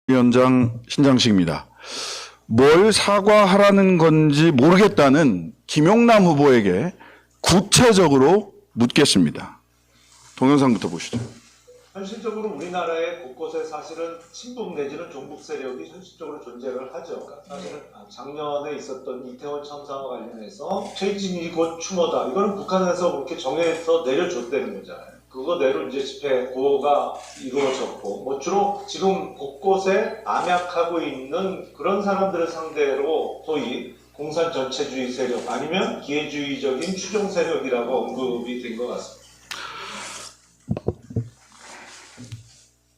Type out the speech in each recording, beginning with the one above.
위원장 신장식입니다. 뭘 사과하라는 건지 모르겠다는 김용남 후보에게 구체적으로 묻겠습니다. 동영상부터 보시죠. 현실적으로 우리나라의 곳곳에 사실은 친북 내지는 종북 세력이 현실적으로 존재를 하죠. 사실은 작년에 있었던 이태원 참사와 관련해서 퇴진이 곧 추모다. 이거는 북한에서 그렇게 정해서 내려줬다는 거잖아요. 그거대로 이제 집회 고가 이루어졌고, 뭐 주로 지금 곳곳에 암약하고 있는 그런 사람들을 상대로 소위 공산 전체주의 세력 아니면 기회주의적인 추종 세력이라고 언급이 된 것 같습니다.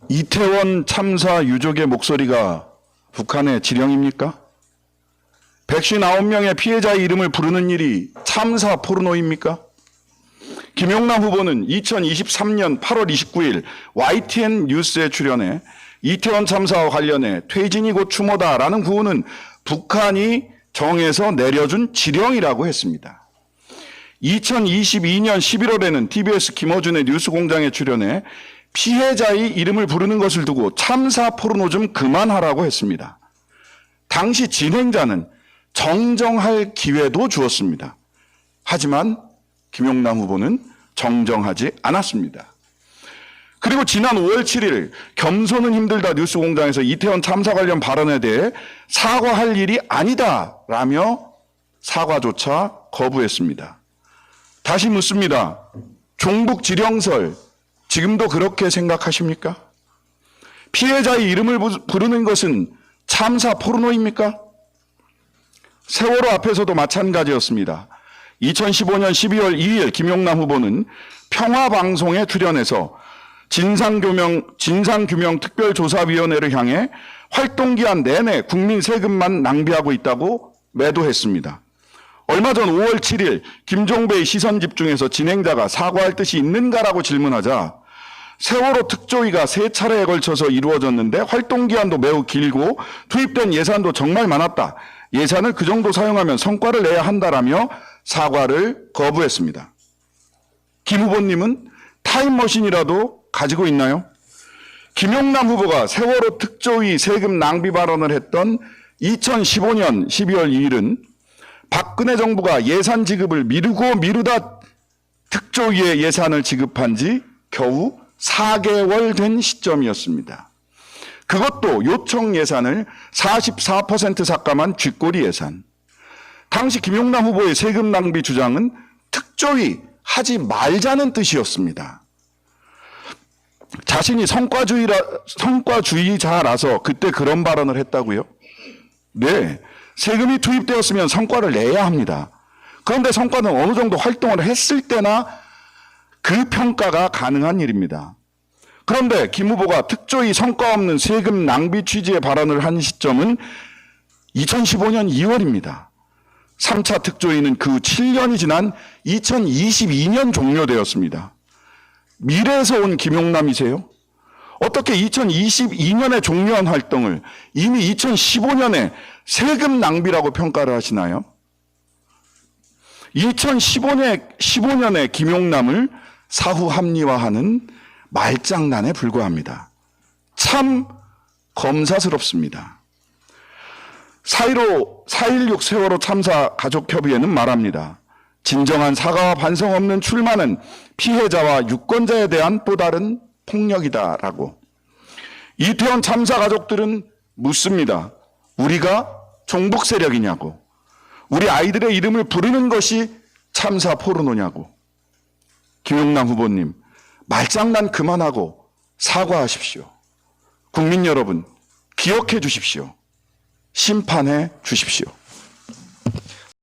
이태원 참사 유족의 목소리가 북한의 지령입니까? 159명의 피해자의 이름을 부르는 일이 참사 포르노입니까? 김용남 후보는 2023년 8월 29일 YTN 뉴스에 출연해 이태원 참사와 관련해 퇴진이 곧 추모다라는 구호는 북한이 정해서 내려준 지령이라고 했습니다. 2022년 11월에는 TBS 김어준의 뉴스공장에 출연해 피해자의 이름을 부르는 것을 두고 참사 포르노 좀 그만하라고 했습니다. 당시 진행자는 정정할 기회도 주었습니다. 하지만 김용남 후보는 정정하지 않았습니다. 그리고 지난 5월 7일 겸손은 힘들다 뉴스공장에서 이태원 참사 관련 발언에 대해 사과할 일이 아니다라며 사과조차 거부했습니다. 다시 묻습니다. 종북 지령설 지금도 그렇게 생각하십니까? 피해자의 이름을 부르는 것은 참사 포르노입니까? 세월호 앞에서도 마찬가지였습니다. 2015년 12월 2일 김용남 후보는 평화방송에 출연해서 진상규명 특별조사위원회를 향해 활동기한 내내 국민 세금만 낭비하고 있다고 매도했습니다. 얼마 전 5월 7일 김종배의 시선집중에서 진행자가 사과할 뜻이 있는가라고 질문하자 세월호 특조위가 3차례에 걸쳐서 이루어졌는데 활동기한도 매우 길고 투입된 예산도 정말 많았다. 예산을 그 정도 사용하면 성과를 내야 한다라며 사과를 거부했습니다. 김 후보님은 타임머신이라도 가지고 있나요? 김용남 후보가 세월호 특조위 세금 낭비 발언을 했던 2015년 12월 2일은 박근혜 정부가 예산 지급을 미루고 미루다 특조위에 예산을 지급한 지 겨우 4개월 된 시점이었습니다. 그것도 요청 예산을 44% 삭감한 쥐꼬리 예산. 당시 김용남 후보의 세금 낭비 주장은 특조위 하지 말자는 뜻이었습니다. 자신이 성과주의자라서 그때 그런 발언을 했다고요? 네, 세금이 투입되었으면 성과를 내야 합니다. 그런데 성과는 어느 정도 활동을 했을 때나 그 평가가 가능한 일입니다. 그런데 김 후보가 특조위 성과 없는 세금 낭비 취지의 발언을 한 시점은 2015년 2월입니다. 3차 특조위는 그 7년이 지난 2022년 종료되었습니다. 미래에서 온 김용남이세요? 어떻게 2022년에 종료한 활동을 이미 2015년에 세금 낭비라고 평가를 하시나요? 2015년에 김용남을 사후 합리화하는 말장난에 불과합니다. 참 검사스럽습니다. 4.16 세월호 참사 가족협의회는 말합니다. 진정한 사과와 반성 없는 출마는 피해자와 유권자에 대한 또 다른 폭력이다라고. 이태원 참사 가족들은 묻습니다. 우리가 종북 세력이냐고. 우리 아이들의 이름을 부르는 것이 참사 포르노냐고. 김용남 후보님, 말장난 그만하고 사과하십시오. 국민 여러분, 기억해 주십시오. 심판해 주십시오.